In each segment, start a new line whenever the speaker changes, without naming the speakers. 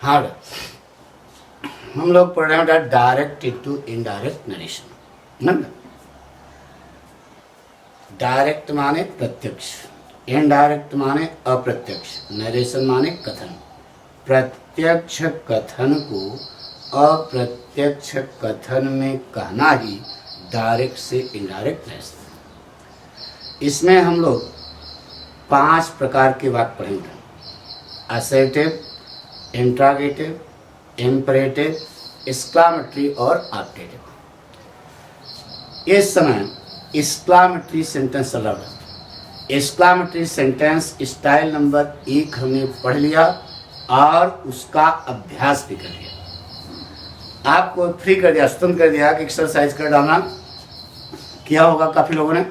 Hard. हम लोग पढ़ रहे हैं डायरेक्ट टू इनडायरेक्ट नरेशन ना। डायरेक्ट माने प्रत्यक्ष, इनडायरेक्ट माने अप्रत्यक्ष, नरेशन माने कथन। प्रत्यक्ष कथन को अप्रत्यक्ष कथन में कहना ही डायरेक्ट से इनडायरेक्ट नरेशन। इसमें हम लोग 5 प्रकार के वाक्य पढ़ेंगे: असर्टिव, इंट्रागेटिव, इम्परेटिव, एक्सक्लामेटरी और ऑब्जेक्टिव। इस समय एक्सक्लामेटरी सेंटेंस चल रहा है। एक्सक्लामेटरी सेंटेंस स्टाइल नंबर 1 हमने पढ़ लिया और उसका अभ्यास भी कर लिया। आपको फ्री कर दिया, स्वतंत्र कर दिया कि एक्सरसाइज कर डालना। किया होगा काफ़ी लोगों ने,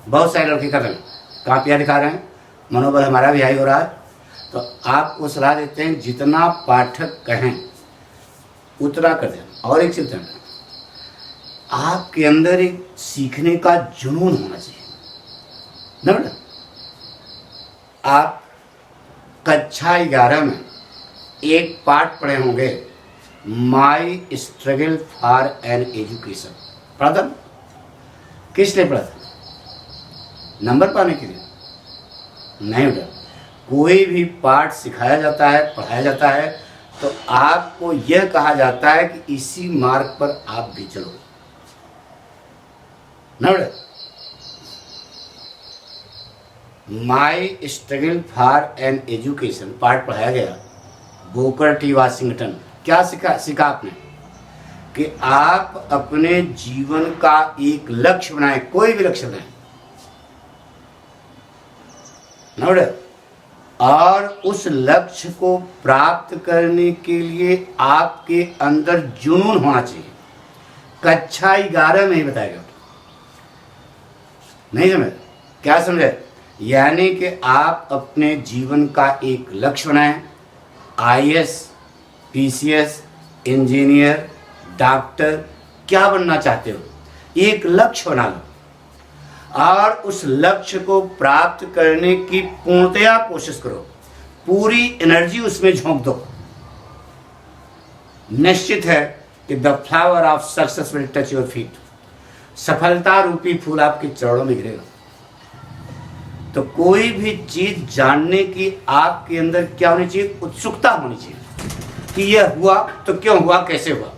बहुत सारे लड़के कर रहे हैं, कापियाँ दिखा रहे हैं, मनोबल हमारा भी हाई हो रहा है। तो आपको सलाह देते हैं जितना पाठक कहें उतना कर देना। और एक चीज़ ध्यान रखना, आपके अंदर एक सीखने का जुनून होना चाहिए ना बेटा। आप कक्षा 11 में एक पाठ पढ़े होंगे, माई स्ट्रगल फॉर एन एजुकेशन। पढ़ा था? किस लिए पढ़ा था? नंबर पाने के लिए? नहीं बेटा। कोई भी पाठ सिखाया जाता है, पढ़ाया जाता है, तो आपको यह कहा जाता है कि इसी मार्ग पर आप भी चलो ना बेटा। माई स्ट्रगल फॉर एन एजुकेशन पाठ पढ़ाया गया, बुकर टी वाशिंगटन। क्या सीखा आपने? कि आप अपने जीवन का एक लक्ष्य बनाएं, कोई भी लक्ष्य बनाएं ना बेटा, और उस लक्ष्य को प्राप्त करने के लिए आपके अंदर जुनून होना चाहिए। कक्षा 11 में ही बताया गया। नहीं समझे? क्या समझे? यानी कि आप अपने जीवन का एक लक्ष्य बनाएं। IAS, PCS, इंजीनियर, डॉक्टर, क्या बनना चाहते हो, एक लक्ष्य बना लो और उस लक्ष्य को प्राप्त करने की पूर्णतया कोशिश करो। पूरी एनर्जी उसमें झोंक दो। निश्चित है कि the flower of success will touch your feet. सफलता रूपी फूल आपके चरणों में गिरेगा। तो कोई भी चीज जानने की आपके अंदर क्या होनी चाहिए? उत्सुकता होनी चाहिए कि यह हुआ तो क्यों हुआ, कैसे हुआ।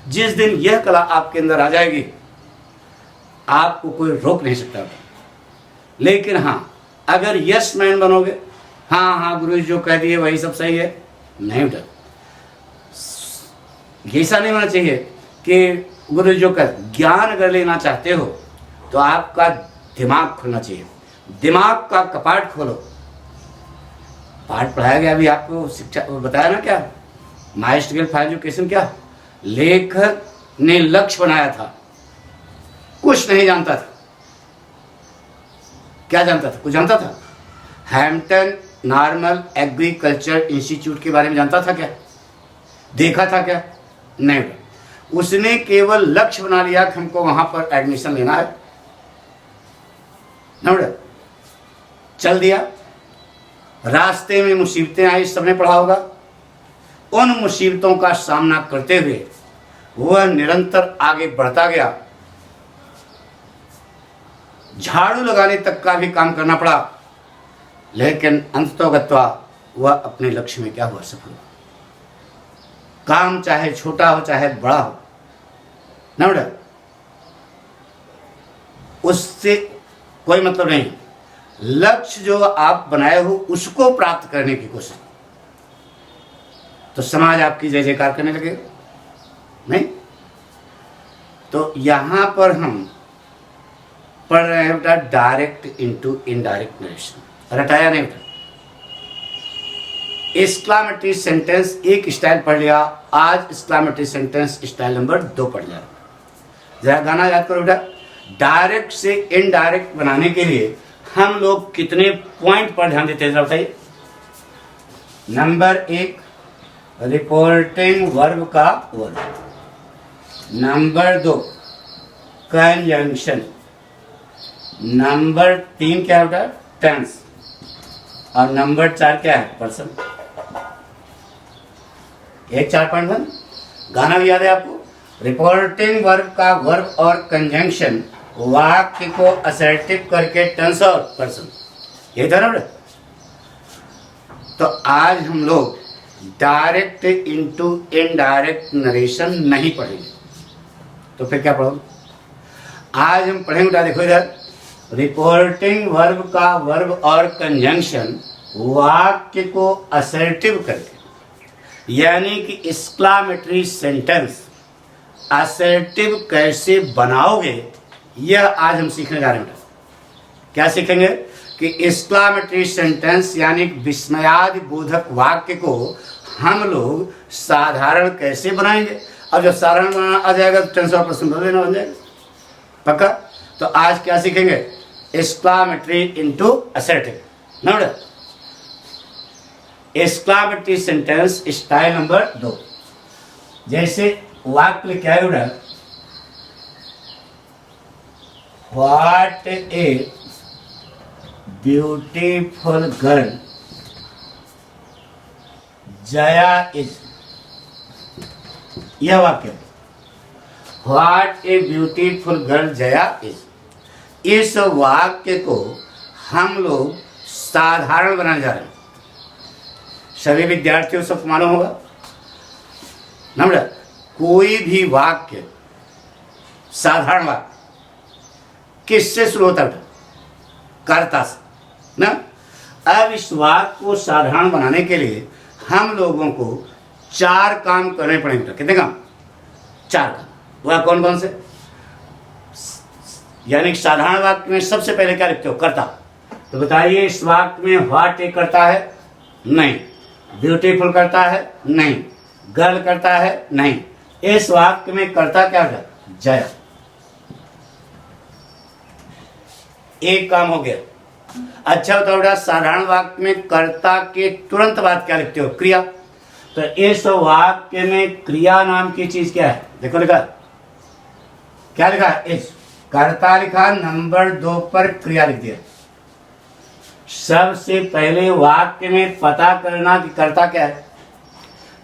जिस दिन यह कला आपके अंदर आ जाएगी, आपको कोई रोक नहीं सकता। लेकिन हाँ, अगर यस मैन बनोगे, हाँ हाँ गुरु जी जो कह दिए वही सब सही है, नहीं बेटा। ऐसा नहीं होना चाहिए कि गुरु जी जो कह। ज्ञान अगर लेना चाहते हो तो आपका दिमाग खुलना चाहिए। दिमाग का कपाट खोलो। पाठ पढ़ाया गया अभी आपको, शिक्षा बताया ना क्या, माई स्ट्रगल फॉर एजुकेशन। क्या लेखक ने लक्ष्य बनाया था, कुछ नहीं जानता था। क्या जानता था? कुछ जानता था? हैम्पटन नॉर्मल एग्रीकल्चर इंस्टीट्यूट के बारे में जानता था क्या? देखा था क्या? नहीं। उसने केवल लक्ष्य बना लिया कि हमको वहां पर एडमिशन लेना है ना बेटा। चल दिया। रास्ते में मुसीबतें आई, सबने पढ़ा होगा। उन मुसीबतों का सामना करते हुए वह निरंतर आगे बढ़ता गया। झाड़ू लगाने तक का भी काम करना पड़ा, लेकिन अंततोगत्वा वह अपने लक्ष्य में क्या हुआ? सफल हुआ। काम चाहे छोटा हो चाहे बड़ा हो ना बेटा, उससे कोई मतलब नहीं। लक्ष्य जो आप बनाए हो उसको प्राप्त करने की कोशिश, तो समाज आपकी जय जयकार करने लगेगा। नहीं तो यहां पर हम पढ़ रहे हैं बेटा डायरेक्ट इनटू इनडायरेक्ट नरेशन। रटाया नहीं बेटा। एक्सक्लामेटरी सेंटेंस एक स्टाइल पढ़ लिया, आज एक्सक्लामेटरी सेंटेंस स्टाइल नंबर 2 पढ़ लिया। जरा गाना याद करो बेटा। डायरेक्ट से इनडायरेक्ट बनाने के लिए हम लोग कितने पॉइंट पर ध्यान देते हैं जरा बताइए। नंबर 1 रिपोर्टिंग वर्ब का वर्ब। Number 2 conjunction. नंबर 3 क्या होता है? टेंस। और नंबर 4 क्या है? पर्सन। एक 4.1 गाना भी याद है आपको। रिपोर्टिंग वर्ब का वर्ब और कंजंक्शन वाक्य को असर्टिव करके टेंस और पर्सन, ये था ना बेटा। तो आज हम लोग डायरेक्ट इनटू इनडायरेक्ट नरेशन नहीं पढ़ेंगे, तो फिर क्या पढ़ोगे? आज हम पढ़ेंगे बेटा, देखो इधर, रिपोर्टिंग वर्ब का वर्ब और कंजंक्शन वाक्य को असर्टिव करके, यानी कि एक्सक्लामेटरी सेंटेंस असर्टिव कैसे बनाओगे, यह आज हम सीखने जा रहे हैं। क्या सीखेंगे कि एक्सक्लामेटरी सेंटेंस यानी विस्मयादि बोधक वाक्य को हम लोग साधारण कैसे बनाएंगे। अब जब साधारण बनाना आ जाएगा तो टेंस और पर्सन बदल देना बन जाएगा, पक्का। तो आज क्या सीखेंगे? एक्सक्लामेटरी इनटू असर्टिव ना बेटा। एक्सक्लामेटरी सेंटेंस स्टाइल नंबर 2, जैसे वाक्य क्या है बेटा, what a beautiful girl Jaya is, यह वाक्य, what a beautiful girl Jaya is. इस वाक्य को हम लोग साधारण बनाने जा रहे हैं। सभी विद्यार्थियों को सब मालूम होगा ना बेटा, कोई भी वाक्य साधारण वाक्य किससे शुरू होता है? कर्ता से ना। अब इस वाक्य को साधारण बनाने के लिए हम लोगों को 4 काम करने पड़ेंगे। कितने काम? 4 काम। वह कौन कौन से? यानी साधारण वाक्य में सबसे पहले क्या लिखते हो? कर्ता। तो बताइए, इस वाक्य में व्हाट ए करता है? नहीं। ब्यूटीफुल करता है? नहीं। गर्ल करता है? नहीं। इस वाक्य में कर्ता क्या है? जया। एक काम हो गया। अच्छा बताओ बेटा, साधारण वाक्य में कर्ता के तुरंत बाद क्या लिखते हो? क्रिया। तो इस वाक्य में क्रिया नाम की चीज क्या है? देखो लिखा, क्या लिखा है? इस कर्ता लिखा, नंबर 2 पर क्रिया लिख दिया। सबसे पहले वाक्य में पता करना कि कर्ता क्या है।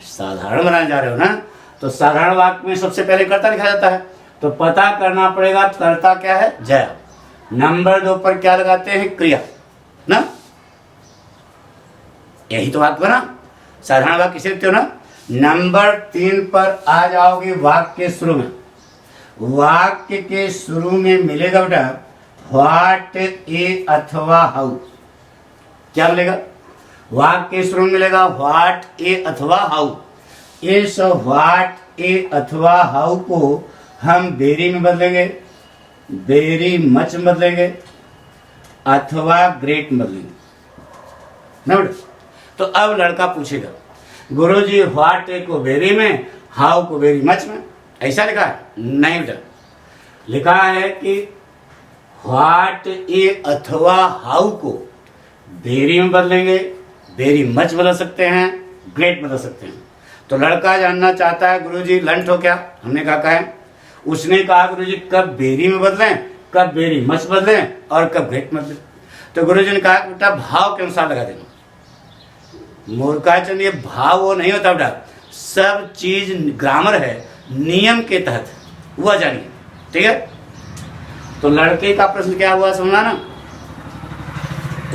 साधारण बनाने जा रहे हो ना, तो साधारण वाक्य में सबसे पहले कर्ता लिखा जाता है, तो पता करना पड़ेगा कर्ता क्या है? जया। नंबर 2 पर क्या लगाते हैं? क्रिया ना। यही तो बात बना। साधारण वाक्य किसे लिखते हो ना। नंबर 3 पर आ जाओगे वाक्य के शुरू में। वाक्य के शुरू में मिलेगा बेटा व्हाट ए अथवा हाउ। क्या मिलेगा? वाक्य के शुरू में मिलेगा व्हाट ए अथवा हाउ। इस व्हाट ए अथवा हाउ को हम वेरी में बदलेंगे, वेरी मच में बदलेंगे, अथवा ग्रेट में बदलेंगे ना बेटा। तो अब लड़का पूछेगा, गुरुजी व्हाट ए को वेरी में, हाउ को वेरी मच में, ऐसा लिखा है? नहीं बेटा, लिखा है कि व्हाट ए अथवा हाउ को वेरी में बदलेंगे, वेरी मच बदल सकते हैं, ग्रेट बदल सकते हैं। तो लड़का जानना चाहता है, गुरुजी लंच हो क्या? हमने कहा है। उसने कहा गुरुजी कब वेरी में बदलें, कब वेरी मच बदलें और कब ग्रेट बदलें। तो गुरुजी ने कहा बेटा भाव के अनुसार लगा देना। मूर्खाचंद, ये भाव वो नहीं होता बेटा, सब चीज ग्रामर है, नियम के तहत, वह जानिए, ठीक है। तो लड़के का प्रश्न क्या हुआ समझा ना।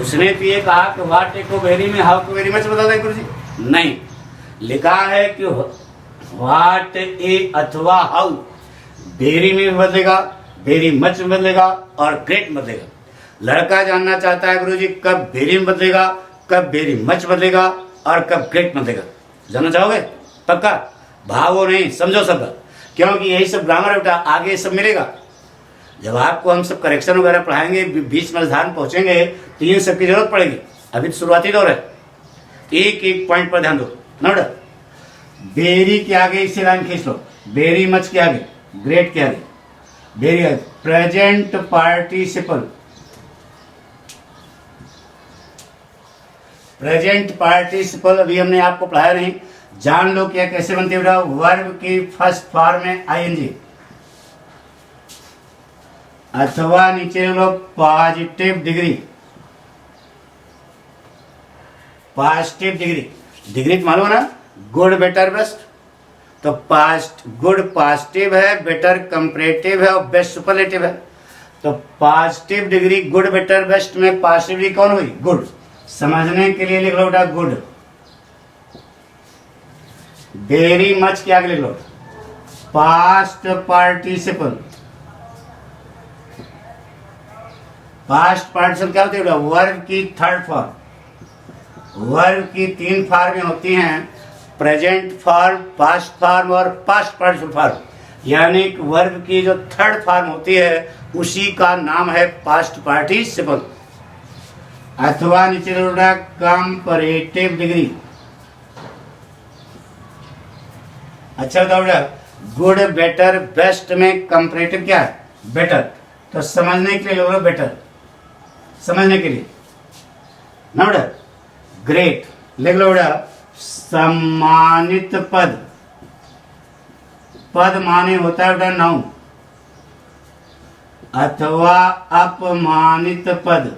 उसने तो ये कहा कि व्हाट ए को वेरी में, हाउ को वेरी मच बता दें गुरुजी। नहीं, लिखा है कि व्हाट ए अथवा हाउ वेरी में बदलेगा, वेरी मच में बदलेगा और ग्रेट में बदलेगा। लड़का जानना चाहता है गुरुजी कब वेरी में बदलेगा, कब वेरी मच बदलेगा और कब ग्रेट में बदलेगा। जानना चाहोगे? पक्का? भावो नहीं, समझो सब, क्योंकि यही सब ग्रामर बेटा आगे सब मिलेगा। जब आपको हम सब करेक्शन वगैरह पढ़ाएंगे, बीच में ध्यान पहुंचेंगे, तो इन सब की जरूरत पड़ेगी। अभी तो शुरुआती दौर है, एक एक पॉइंट पर ध्यान दो ना बेटा। वेरी के आगे इसे लाइन खींच लो, वेरी मच के आगे, ग्रेट के आगे, वेरी आगे प्रेजेंट पार्टिसिपल। प्रेजेंट पार्टिसिपल अभी हमने आपको पढ़ाया नहीं, जान लो क्या कैसे बनती है बेटा। वर्ब की फर्स्ट फॉर्म में आईएनजी अथवा नीचे लो positive degree, positive degree. Degree तो मालूम है ना, गुड बेटर बेस्ट। तो पास्ट गुड पॉजिटिव है, बेटर कंपैरेटिव है और बेस्ट सुपरलेटिव है। तो positive degree good better best में पॉजिटिव डिग्री कौन हुई? गुड। समझने के लिए लिख लो बेटा गुड। वेरी मच क्या लिख लो? Past participle. पास्ट पार्टिसिपल क्या होती है? वर्ब की थर्ड फॉर्म। वर्ब की 3 फॉर्में होती हैं, प्रेजेंट फॉर्म, पास्ट फॉर्म और पास्ट पार्टिसिपल फॉर्म। यानी वर्ब की जो थर्ड फॉर्म होती है उसी का नाम है पास्ट पार्टिसिपल। अथवा नीचे कंपैरेटिव डिग्री। अच्छा बताओ बेटा, गुड बेटर बेस्ट में कंपैरेटिव क्या है? बेटर। तो समझने के लिए लोग बेटर, समझने के लिए ना बेटा। ग्रेट लिख लो बेटा। सम्मानित पद। पद माने होता है बेटा नाउन, अथवा अपमानित पद।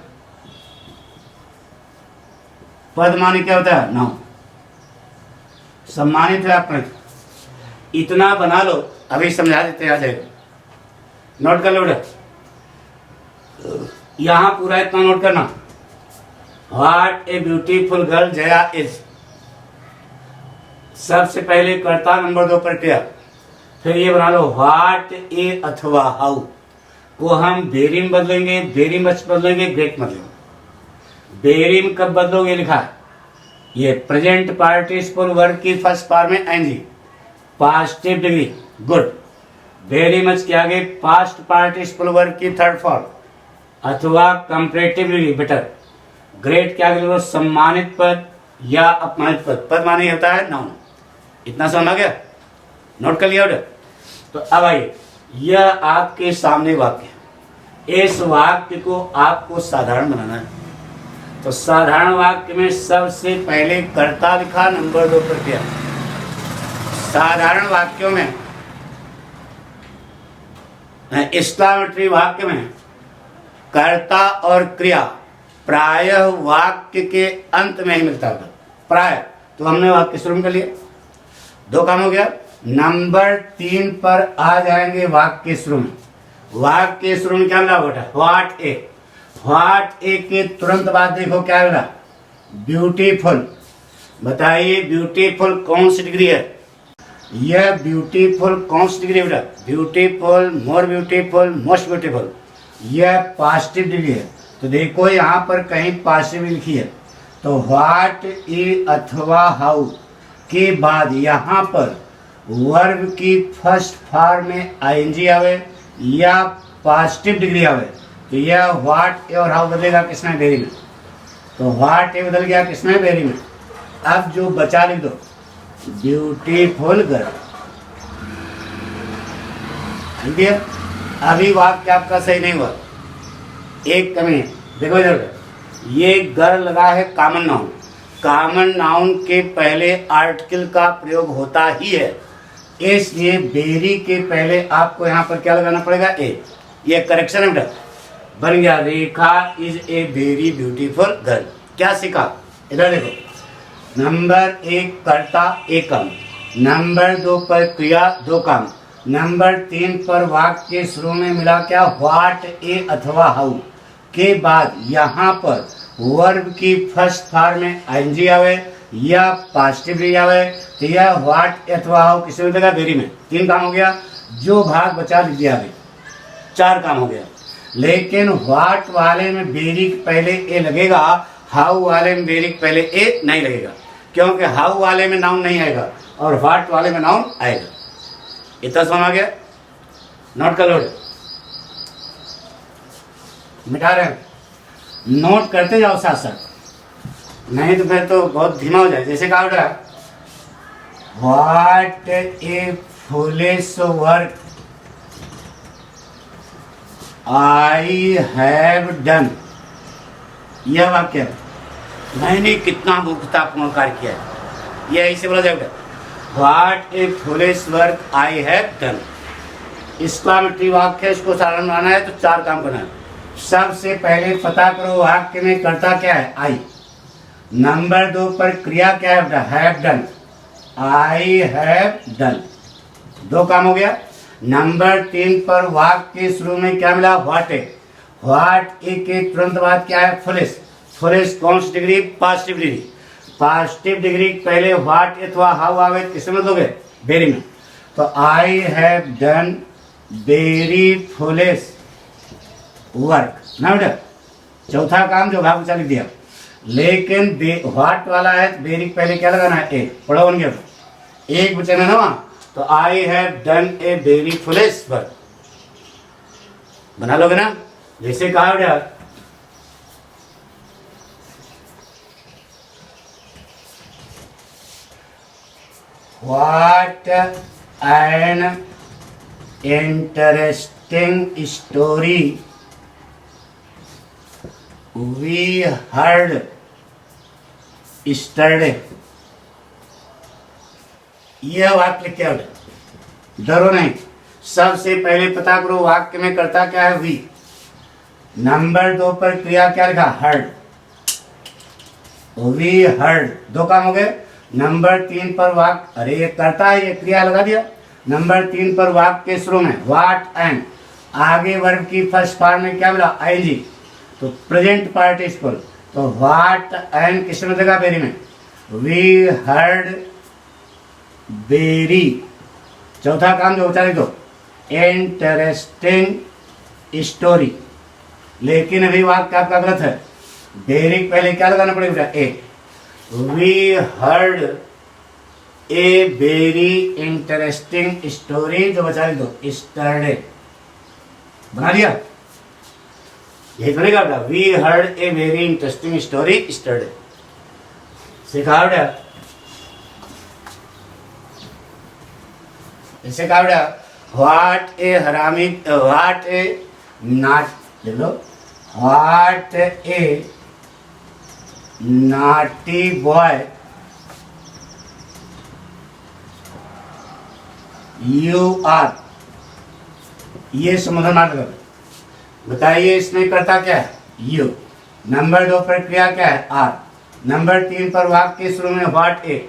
पद माने क्या होता है? नाउन। सम्मानित है अपमानित। इतना बना लो, अभी समझा देते आ जाएगा। नोट कर लो बेटा, यहां पूरा इतना नोट करना। What a beautiful girl Jaya is. सबसे पहले कर्ता, नंबर 2 पर क्रिया। फिर ये बना लो व्हाट ए अथवा हाउ को हम वेरी में बदलेंगे, वेरी मच बदलेंगे, ग्रेट बदलेंगे। वेरी में कब बदलोगे लिखा है, ये प्रेजेंट पार्टिसिपल वर्ब की फर्स्ट फॉर्म में आएंगी। Positive degree good. Very much के आगे पास्ट पार्टिसिपल वर्ब की थर्ड फॉर्म अथवा कंपैरेटिव डिग्री बेटर। ग्रेट के आगे सम्मानित पद या अपमानित पद। पद माने होता है नाउन। इतना समझ आ गया? नोट कर लिया बेटा। तो अब आइए, यह आपके सामने वाक्य है। इस वाक्य को आपको साधारण बनाना है। तो साधारण वाक्य में सबसे पहले कर्ता लिखा, नंबर 2 पर क्रिया। साधारण वाक्यों में, एक्सक्लेमेटरी वाक्य में कर्ता और क्रिया प्रायः वाक्य के अंत में ही मिलता है। प्राय तो हमने वाक्य शुरू कर लिया, 2 काम हो गया। नंबर 3 पर आ जाएंगे वाक्य शुरू में। वाक्य शुरू में क्या मिला बेटा? What A. व्हाट ए के तुरंत बाद देखो क्या मिला? ब्यूटीफुल। बताइए ब्यूटीफुल कौन सी डिग्री है? यह ब्यूटीफुल कौन सी डिग्री है बेटा? Beautiful, more beautiful, most beautiful. यह पॉजिटिव डिग्री है। तो देखो यहाँ पर कहीं पॉजिटिव लिखी है। तो व्हाट ए अथवा हाउ के बाद यहाँ पर वर्ब की फर्स्ट फॉर्म में आईएनजी आवे या पॉजिटिव डिग्री आवे, तो यह व्हाट ए और हाउ बदलेगा किसमें? वेरी में। तो व्हाट ए बदल गया किसमें? वेरी में। अब जो बचा लिख दो ब्यूटीफुल गर्ल। ठीक है, अभी वाक्य आपका सही नहीं हुआ, एक कमी है। देखो इधर, ये गर्ल लगा है कॉमन नाउन। कॉमन नाउन के पहले आर्टिकल का प्रयोग होता ही है, इसलिए वेरी के पहले आपको यहाँ पर क्या लगाना पड़ेगा? ए। ये करेक्शन है बेटा। बन गया Rekha is a very beautiful girl. क्या सीखा? इधर देखो, नंबर 1 कर्ता, 1 काम। नंबर 2 पर क्रिया, 2 काम। नंबर 3 पर वाक्य के शुरू में मिला क्या? व्हाट ए अथवा हाउ के बाद यहाँ पर वर्ब की फर्स्ट फॉर्म में आईएनजी आवे या पॉजिटिव डिग्री आवे, तो यह व्हाट अथवा हाउ किसमें मिलेगा? वेरी में। 3 काम हो गया। जो भाग बचा लिख दिया अभी, 4 काम हो गया। लेकिन व्हाट वाले में वेरी के पहले ए लगेगा, हाउ वाले में वेरी के पहले ए नहीं लगेगा, क्योंकि हाउ वाले में नाउन नहीं आएगा और व्हाट वाले में नाउन आएगा। इतना समझ आ गया? नोट कर लो, मिटा रहे हैं, नोट करते जाओ साथ साथ, नहीं तो फिर तो बहुत धीमा हो जाए। जैसे कहा बेटा, what A foolish work I have done. यह वाक्य मैंने कितना मूर्खतापूर्ण कार्य किया है, यह ऐसे बोला जाएगा, what A foolish work I have done. Exclamatory वाक्य है, इसको साधारण बनाना है तो 4 काम करना है। सबसे पहले पता करो वाक्य में कर्ता क्या है? आई। नंबर 2 पर क्रिया क्या है बेटा? Have done. I have done, दो काम हो गया। नंबर 3 पर वाक्य के शुरू में क्या मिला? What A. व्हाट ए के तुरंत बाद क्या है? फुलेस्ट। फुलेस्ट कौन सी डिग्री? Positive degree. पॉजिटिव डिग्री पहले व्हाट अथवा हाउ आवे किस में दोगे? वेरी में। तो I have done very fullest work ना बेटा। चौथा काम जो भाग लिख दिया, लेकिन व्हाट वाला है वेरी पहले क्या लगाना है? ए। पढ़ो बन गया, एक बचना ना वहां। तो I have done a very fullest work बना लोगे ना, जैसे कहा बेटा what an interesting story we heard yesterday. यह वाक्य क्या है? डरो नहीं, सबसे पहले पता करो वाक्य में करता क्या है? वी। नंबर 2 पर क्रिया क्या लिखा? हर्ड। वी हर्ड, दो काम हो गए। नंबर 3 पर वाक्य, अरे ये करता है, ये क्रिया लगा दिया। नंबर 3 पर वाक्य के शुरू में व्हाट एंड, आगे वर्ब की फर्स्ट फॉर्म में क्या मिला? आईएनजी, तो प्रेजेंट पार्टिसिपल। तो व्हाट एंड किस में देगा? वेरी में। We heard very. चौथा काम जो होता है दो, इंटरेस्टिंग स्टोरी। लेकिन अभी वाक्य आपका गलत है, वेरी पहले क्या लगाना पड़ेगा? A. We heard a very interesting story, जो बचा दो स्टरडे। बना दिया, यही बनेगा बेटा। We heard a very interesting story yesterday. सिखा बेटा, इसे कहा बेटा व्हाट ए हरामी, व्हाट ए नाट लिख लो, what a naughty boy you are. ये समाधान कर बताइए, इसमें करता क्या है? यू। नंबर 2 पर क्रिया क्या है? आर। नंबर 3 पर वाक्य के शुरू में व्हाट ए।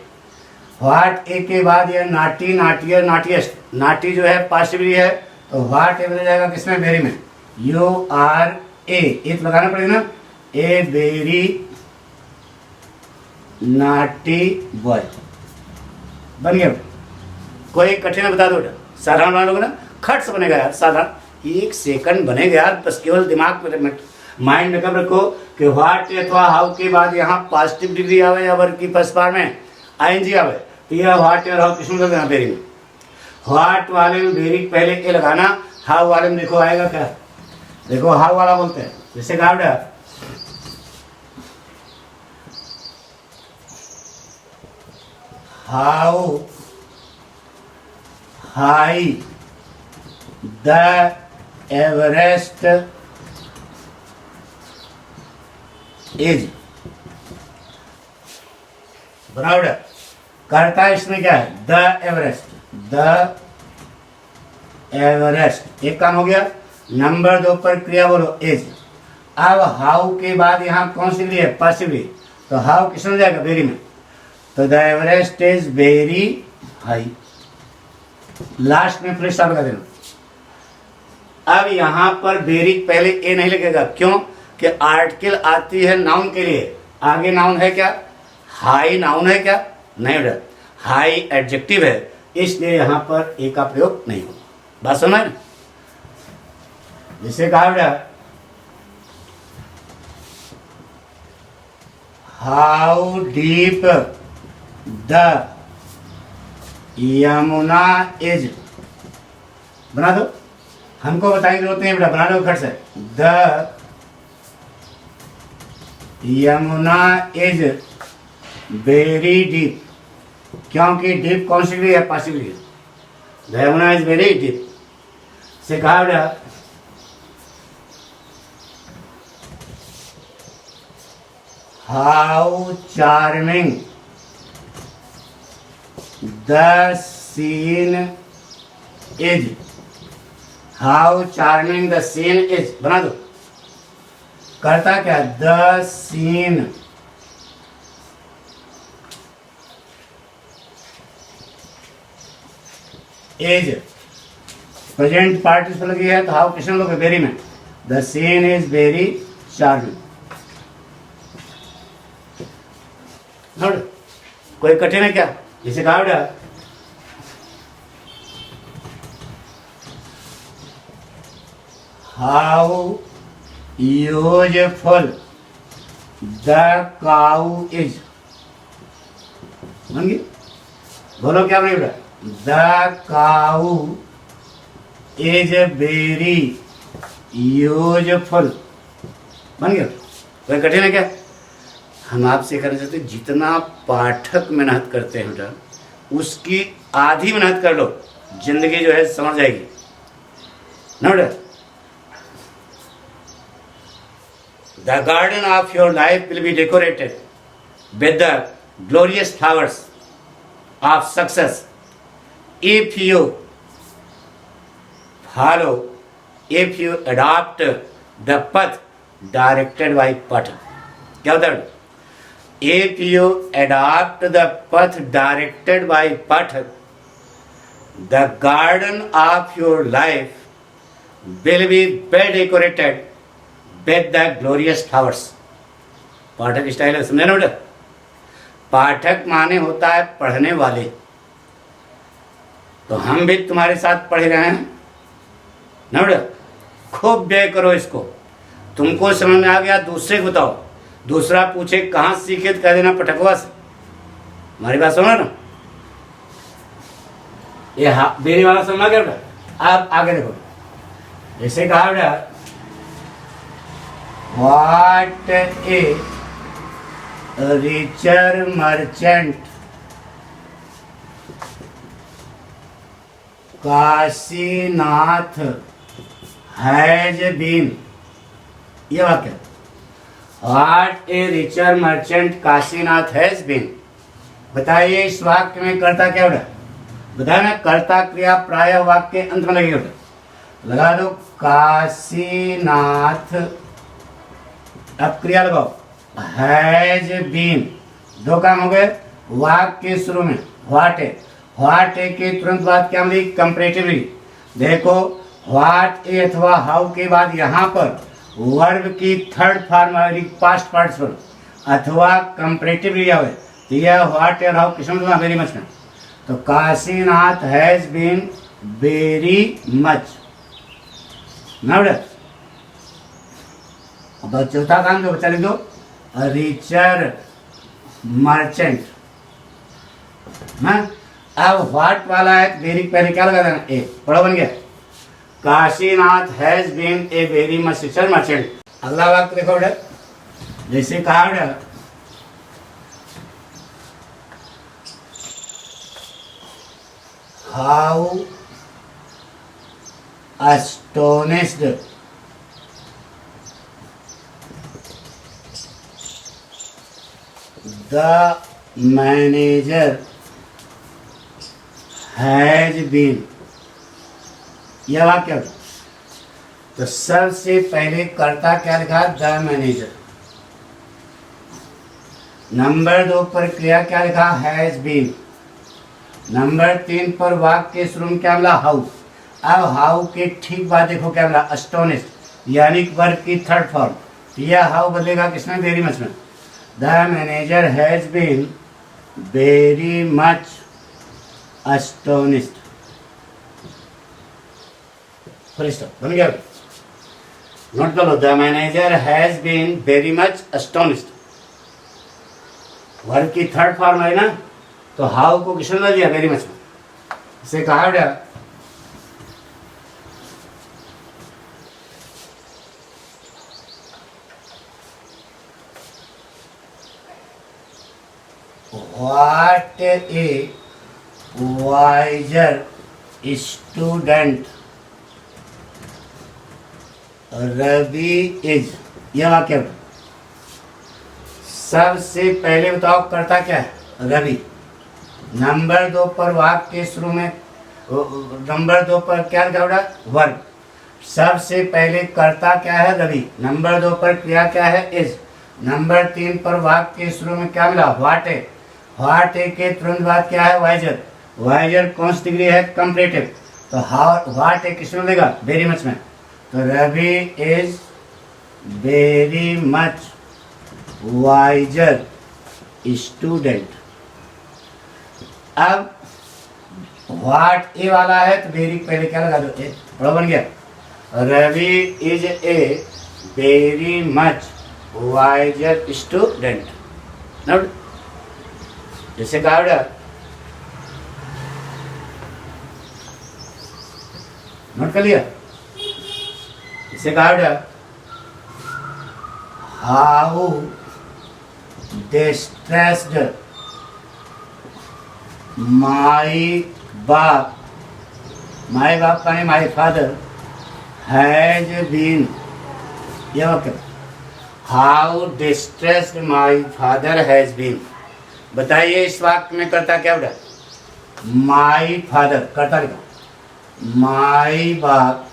व्हाट ए के बाद ये नाटी, नाटियर, नाटियस्ट। नाटी जो है पॉसिबली है, तो व्हाट ए बन जाएगा किसमें? वेरी में। यू आर ए, एक लगाना पड़ेगा ना, ए वेरी नाटी बॉय। बन गया। कोई कठिन बता दो, साधारण बना लोगे ना, खट से बनेगा यार, साधारण 1 सेकंड बनेगा यार। बस केवल दिमाग में माइंड में कब रखो कि व्हाट अथवा हाउ के बाद यहाँ पॉजिटिव डिग्री आवे या वर्ब की फर्स्ट फॉर्म में आईएनजी आवे, तो यह व्हाट और हाउ किसमें लगेगा? वेरी में। व्हाट वाले में वेरी पहले ए लगाना, हाउ वाले में देखो आएगा क्या? देखो हाउ वाला बोलते हैं, जैसे कहा बेटा how high the Everest is. बराबर करता है इसमें क्या है? The Everest, the Everest. एक काम हो गया। नंबर 2 पर क्रिया बोलो इज। अब हाउ के बाद यहाँ कौन सी क्रिया है? पॉसिबली, तो हाउ किसमें जाएगा? वेरी में। तो the Everest is very high, last में फिर स्टॉप लगा देना। अब यहाँ पर वेरी पहले ए नहीं लगेगा, क्यों? कि आर्टिकल आती है नाउन के लिए, आगे नाउन है क्या? हाई नाउन है क्या? नहीं बेटा, हाई एडजेक्टिव है, इसलिए यहाँ पर ए का प्रयोग नहीं होगा। बात समझ में? जिसे कहा बेटा how deep the Yamuna is. बना दो, हमको बताने की जरूरत नहीं बेटा, बना दो खट से। The Yamuna is very deep, क्योंकि डीप कौन सी है? पॉसिबली है। The Yamuna is very deep से कहा बेटा how charming the scene is. How charming the scene is, बना दो। करता क्या? The scene is present participle की है तो हाउ किसने लोग वेरी में the scene is very charming. कोई कठिन है क्या? जैसे कहा बेटा how useful the cow is. बोलो क्या बने बेटा? The cow is very useful. बन गया? कोई कठिन है क्या? हम आपसे करना चाहते हैं जितना पाठक मेहनत करते हैं बेटा उसकी आधी मेहनत कर लो, जिंदगी जो है समझ जाएगी ना बेटा। The garden of your life will be decorated with the glorious flowers of success if you follow, if you adopt the path directed by Path। क्या होता है? If you adopt the path directed by Path, the garden of your life will be well decorated with the glorious flowers। Pathak style है, समझे ना बेटा? पाठक माने होता है पढ़ने वाले। तो हम भी तुम्हारे साथ पढ़ रहे हैं ना बेटा। खूब व्यय करो इसको। तुमको समझ में आ गया दूसरे को बताओ, दूसरा पूछे कहाँ सीखे तो कह देना पटकवा से। हमारी बात सुनो ना। ये मेरी वाला समझ गया बेटा। आप आगे देखो, जैसे कहा बेटा What a richer merchant Kashinath has been. ये वाक्य What a richer merchant Kashinath has been. बताइए इस वाक्य में कर्ता क्या होगा? बताया ना, कर्ता क्रिया प्राय वाक्य अंत में लगेगा। लगा दो काशीनाथ, अब क्रिया लगाओ हैज बीन। दो काम हो गए। वाक्य के शुरू में व्हाट है, व्हाट है के तुरंत बाद क्या मिली? कंपैरेटिवली। देखो व्हाट ए अथवा हाउ के बाद यहाँ पर वर्ब की थर्ड फॉर्म आएगी पास्ट पार्टिसिपल अथवा कंपैरेटिवली आवे तो यह व्हाट और हाउ किसमें दूंगा? वेरी मच में। तो Kashinath has been very much ना बेटा। अब चौथा काम जो बच्चा लिख दो रिचर मर्चेंट ना। अब व्हाट वाला है वेरी पहले क्या लगा देना? ए। पढ़ो बन गया Kashinath has been a very much richer merchant. अगला वाक्य देखो बेटा, जैसे कहा बेटा how astonished the manager has been। यह वाक्य तो सबसे पहले कर्ता क्या लिखा? The manager. नंबर 2 पर क्रिया क्या लिखा? Has been. नंबर 3 पर वाक्य के शुरू में क्या मिला? हाउ। अब हाउ के ठीक बाद देखो क्या मिला? अस्टोनिश्ड यानी वर्ब की थर्ड फॉर्म। यह हाउ बदलेगा किसमें? वेरी मच में। The manager has been very much astonished. बन गया? नोट कर लो the manager has been very much astonished. Verb की थर्ड फॉर्म है ना, तो हाउ को किसने बदल दिया? वेरी मच में। इसे कहा बेटा What a wiser student Ravi is. यह वाक्य सबसे पहले बताओ करता क्या है? रवि। नंबर 2 पर वाक्य के शुरू में नंबर 2 पर क्या लिखा बेटा? वर्ब। सबसे पहले करता क्या है? रवि। नंबर 2 पर क्रिया क्या है? इज। नंबर 3 पर वाक्य के शुरू में क्या मिला? व्हाट है। व्हाट है के तुरंत बाद क्या है? वाइजर। वाइजर कौन सी डिग्री है? कंपैरेटिव। तो हाउ व्हाट एक किसमें देगा? वेरी मच में। तो Ravi is very much wiser student. अब व्हाट ए वाला है तो वेरी पहले क्या लगा दो? ए। बड़ा बन गया। Ravi is a very much wiser student. Note जैसे कहा बेटा, नोट कर लिया। जैसे कहा बेटा, हाउ डिस्ट्रेस्ड माई बाप, माई बाप का नहीं माई फादर हैज बीन, यह वाक्य। How distressed my father has been. बताइए इस वाक्य में करता क्या बेटा? माई फादर करता लिखा, माई बाप,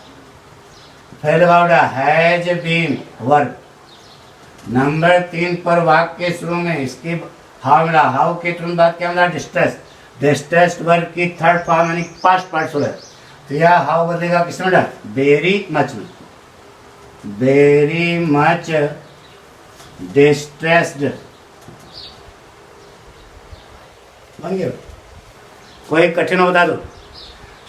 पहले बेटा हैज बीन वर्ब। नंबर 3 पर वाक्य के शुरू में इसके हाउ मिला, हाउ के तुरंत बाद क्या मिला? डिस्ट्रेस। डिस्ट्रेस्ड वर्ब की थर्ड फॉर्म यानी पास्ट पार्टिसिपल है, तो यह हाउ बदलेगा किसमें बेटा? वेरी मच में। वेरी मच डिस्ट्रेस्ड बन गया। कोई कठिन हो बता दो।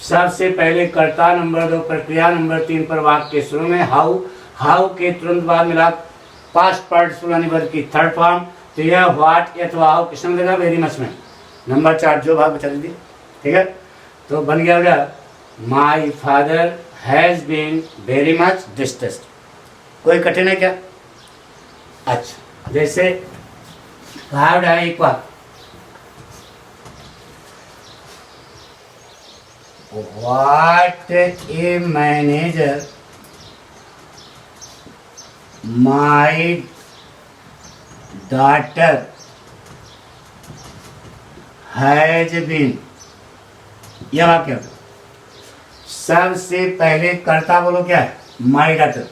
सबसे पहले कर्ता, नंबर 2 प्रक्रिया, नंबर 3 पर वाक्य के शुरू में हाउ, हाउ के तुरंत बाद मिला पास्ट पार्टिसिपल यानी वर्ब की थर्ड फॉर्म, तो यह व्हाट अथवा हाउ किसमें देगा? वेरी मच में। नंबर 4 जो भाग बचा दीजिए, ठीक है। तो बन गया बेटा my father has been very much distressed. कोई कठिन है क्या? अच्छा, जैसे कहा बेटा एक बार, what a manager my daughter has been, यह वाक्य। सबसे पहले कर्ता बोलो क्या है? My daughter.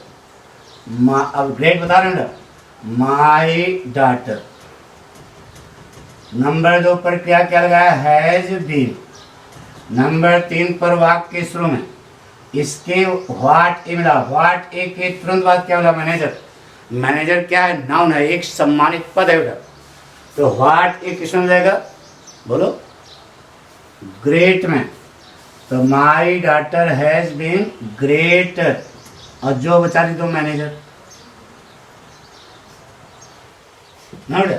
अब ग्रेड बता रहे हैं, माई डॉटर। नंबर 2 पर क्या लगाया? Has been. नंबर 3 पर वाक्य के शुरू में इसके व्हाट ए मिला, व्हाट ए के तुरंत बाद क्या मिला? मैनेजर। मैनेजर क्या है? नाउन है, एक सम्मानित पद है बेटा। तो व्हाट ए किसमें जाएगा? बोलो ग्रेट में। तो my daughter has been great, और जो बचा दी दो मैनेजर ना बेटा।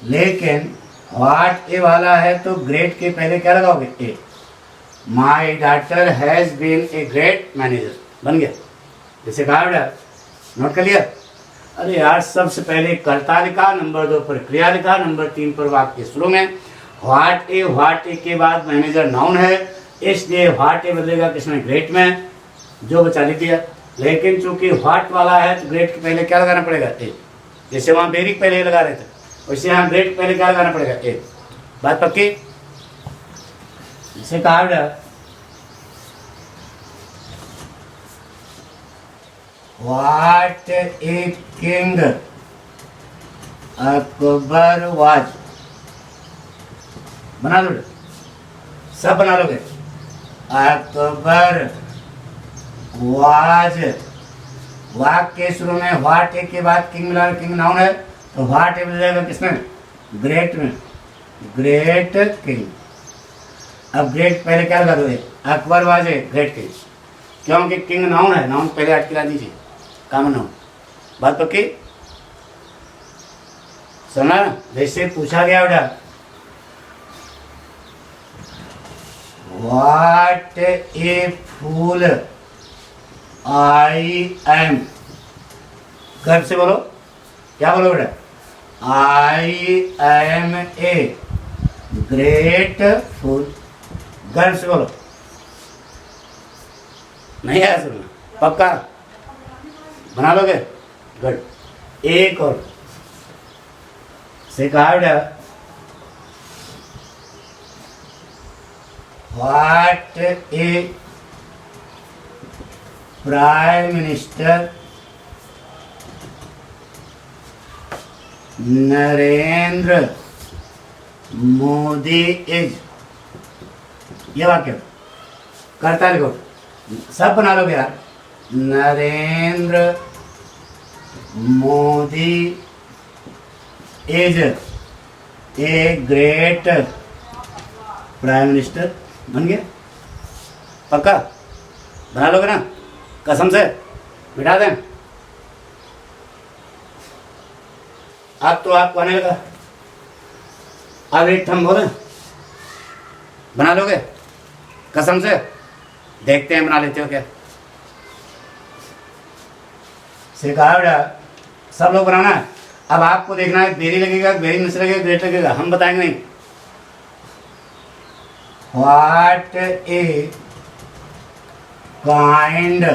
लेकिन व्हाट ए वाला है तो ग्रेट के पहले क्या लगाओगे? A. My daughter has been a great manager बन गया। जैसे कहा बेटा, नोट कर लिया। अरे यार, सबसे पहले कर्ता लिखा, नंबर 2 पर क्रिया लिखा, नंबर 3 पर वाक्य शुरू में व्हाट ए के बाद मैनेजर नाउन है, इसलिए व्हाट ए बदलेगा किसमें? ग्रेट में, जो बचा लिख दिया। लेकिन चूंकि व्हाट वाला है तो ग्रेट के पहले क्या लगाना पड़ेगा? ए। जैसे वहाँ वेरी पहले लगा रहे थे, वैसे यहाँ ग्रेट पहले क्या लगाना पड़ेगा? ए। बात पक्की? इसे कहा बेटा, what a king Akbar was, बना लो, सब बना लोगे। अकबर वाज, वाक्य के शुरू में व्हाट ए के बाद किंग मिला, किंग नाउन है, तो व्हाट ए मिल जाएगा किसमें? ग्रेट में, ग्रेट किंग। अब ग्रेट पहले क्या लगा दोगे? Akbar was a great king, क्योंकि किंग नाउन है, नाउन पहले हट के ला दीजिए, कॉमन नाउन। बात पक्की? सुना? जैसे पूछा गया बेटा, what A fool I am, गर्व से बोलो, क्या बोलो बेटा? आई एम ए ग्रेट फूल, गर्व से बोलो। नहीं आया सुनना? पक्का बना लोगे? गुड। एक और से कहा बेटा, what A prime minister Narendra Modi is, ये वाक्य कर्ता लिखो, सब बना लोगे यार। Narendra Modi is a great prime minister. बन गया? पक्का बना लोगे ना? कसम से मिटा दें? अब तो आपको आने लगा। अब एक थम बोले, बना लोगे कसम से? देखते हैं बना लेते हो क्या। सिखाया बेटा, सब लोग बनाना है। अब आपको देखना है देरी लगेगा, वेरी मिस लगेगा, ग्रेट लगेगा, हम बताएंगे नहीं। What a kind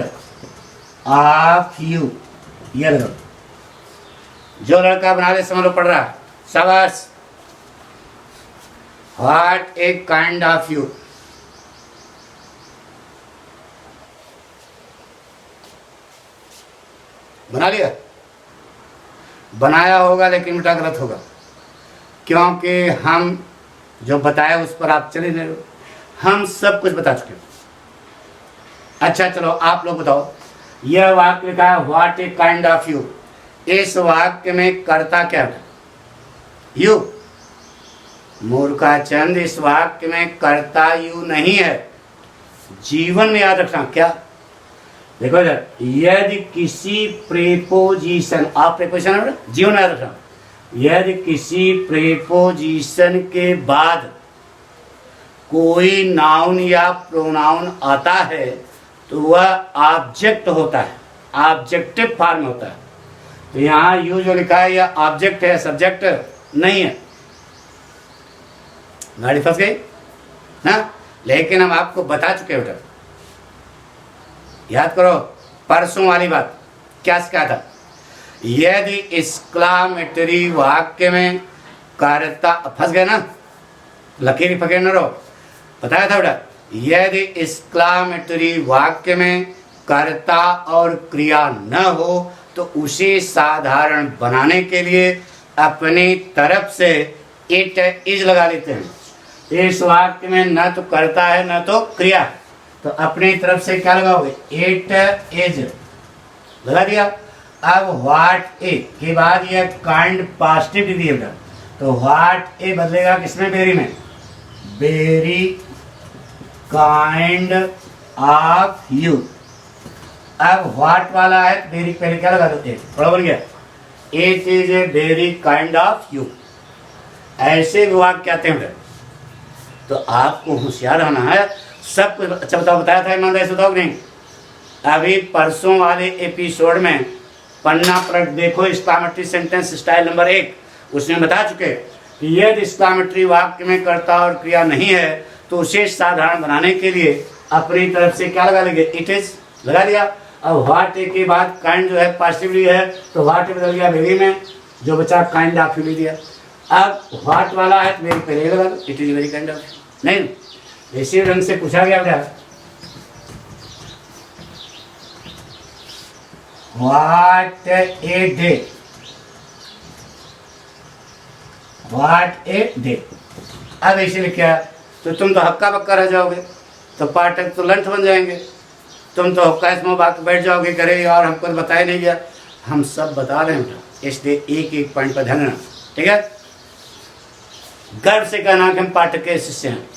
of you, ये लगो। जो लड़का बना ले समझ लो पढ़ रहा है, शाबाश। What a kind of you, बना लिया? बनाया होगा लेकिन बेटा गलत होगा, क्योंकि हम जो बताया उस पर आप चले नहीं रहे। हम सब कुछ बता चुके। अच्छा चलो आप लोग बताओ, यह वाक्य लिखा है what a kind of you. इस वाक्य में कर्ता क्या है? यू। मूर्खाचंद, इस वाक्य में कर्ता यू नहीं है। जीवन में याद रखना क्या? देखो इधर, यदि किसी प्रेपोजिशन, आप प्रेपोजिशन है जीवन में याद रखना, यदि किसी प्रेपोजिशन के बाद कोई नाउन या प्रोनाउन आता है तो वह ऑब्जेक्ट होता है, ऑब्जेक्टिव फॉर्म होता है। तो यहाँ यू जो लिखा है यह ऑब्जेक्ट है, सब्जेक्ट नहीं है। गाड़ी फंस गई ना? लेकिन हम आपको बता चुके बेटा, याद करो परसों वाली बात क्या सिखाया था। यदि एक्सक्लामेटरी वाक्य में कर्ता, फंस गए ना, लकीर पकड़ न रहो, बताया था बेटा। यदि एक्सक्लामेटरी वाक्य में कर्ता और क्रिया न हो तो उसे साधारण बनाने के लिए अपनी तरफ से इट इज लगा लेते हैं। इस वाक्य में न तो कर्ता है न तो क्रिया, तो अपनी तरफ से क्या लगाओगे? इट इज लगा दिया। अब व्हाट ए के बाद यह काइंड पॉजिटिव डिग्री है, तो व्हाट ए बदलेगा किसमें? वेरी में। Very kind of you. अब व्हाट वाला है, वेरी पहले क्या लगा दो? थोड़ा बन गया। It is a very kind of you. ऐसे विभाग क्या हैं? तो आपको होशियार रहना है, सब कुछ। अच्छा बताओ, बताया था ईमानदारी से बताओ नहीं? अभी परसों वाले एपिसोड में पन्ना पर देखो, एक्सक्लामेटरी सेंटेंस स्टाइल नंबर 1, उसमें बता चुके कि यदि एक्सक्लामेटरी वाक्य में कर्ता और क्रिया नहीं है तो उसे साधारण बनाने के लिए अपनी तरफ से क्या लगा लेंगे? इट इज लगा दिया। अब व्हाट ए के बाद काइंड जो है पॉजिटिवली है, तो व्हाट ए बदल गया वेरी में, जो बचा काइंड ऑफ यू दिया। अब व्हाट वाला है तो वेरी पहले लगा दो, it is very kind of you. नहीं, इसी ढंग से पूछा गया क्या? What a day, what a day. अब इसीलिए क्या, तो तुम तो हक्का बक्का रह जाओगे, तो पाठक तो लंठ बन जाएंगे। तुम तो हक्का इसमें बात बैठ जाओगे, करे और हमको तो बताया नहीं गया। हम सब बता रहे हैं, इसलिए एक एक पॉइंट पर ध्यान देना, ठीक है? गर्व से कहना कि हम पाठक के शिष्य हैं।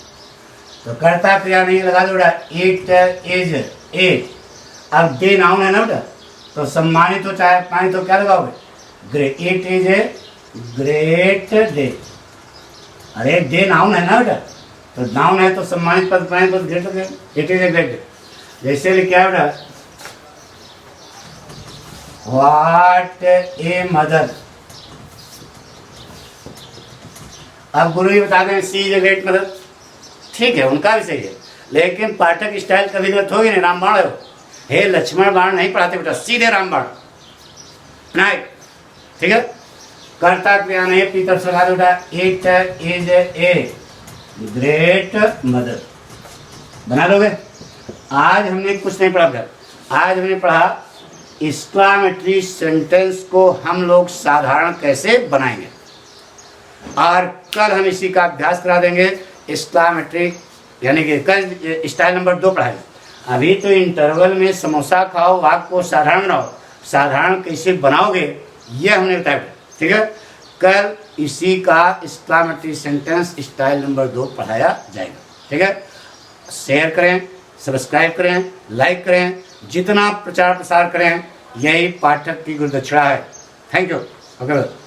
तो कर्ता क्रिया नहीं लगा दो बेटा, इट इज ए। अब डे नाउन है ना बेटा, तो सम्मानित हो चाहे अपमानित हो क्या लगाओगे? Great. It is a great day. अरे डे नाउन है ना बेटा, तो नाउन है तो सम्मानित पद अपमानित पद ग्रेट हो गया। It is a great day. जैसे लिखा है बेटा, व्हाट ए मदर। अब गुरु ही बता दें सी इज ए ग्रेट मदर, ठीक है, उनका भी सही है, लेकिन पाठक स्टाइल कभी गलत होगी नहीं। रामबाण है, हे लक्ष्मण बाण नहीं पढ़ाते बेटा, सीधे रामबाण नहीं, ठीक है? कर्ता क्रिया नहीं, पीतर से लगा दो बेटा, it is a great mother. बना लोगे? आज हमने कुछ नहीं पढ़ा बेटा, आज हमने पढ़ा एक्सक्लामेटरी सेंटेंस को हम लोग साधारण कैसे बनाएंगे, और कल हम इसी का अभ्यास करा देंगे। एक्सक्लामेटरी यानी कि कल स्टाइल नंबर 2 पढ़ाया। अभी तो इंटरवल में समोसा खाओ, वाक्य को साधारण बनाओ, साधारण कैसे बनाओगे ये हमने बताया, ठीक है। कल इसी का एक्सक्लेमेटरी सेंटेंस स्टाइल नंबर 2 पढ़ाया जाएगा, ठीक है। शेयर करें, सब्सक्राइब करें, लाइक करें, जितना प्रचार प्रसार करें यही पाठक की गुरुदक्षिणा है। Thank you. ओके।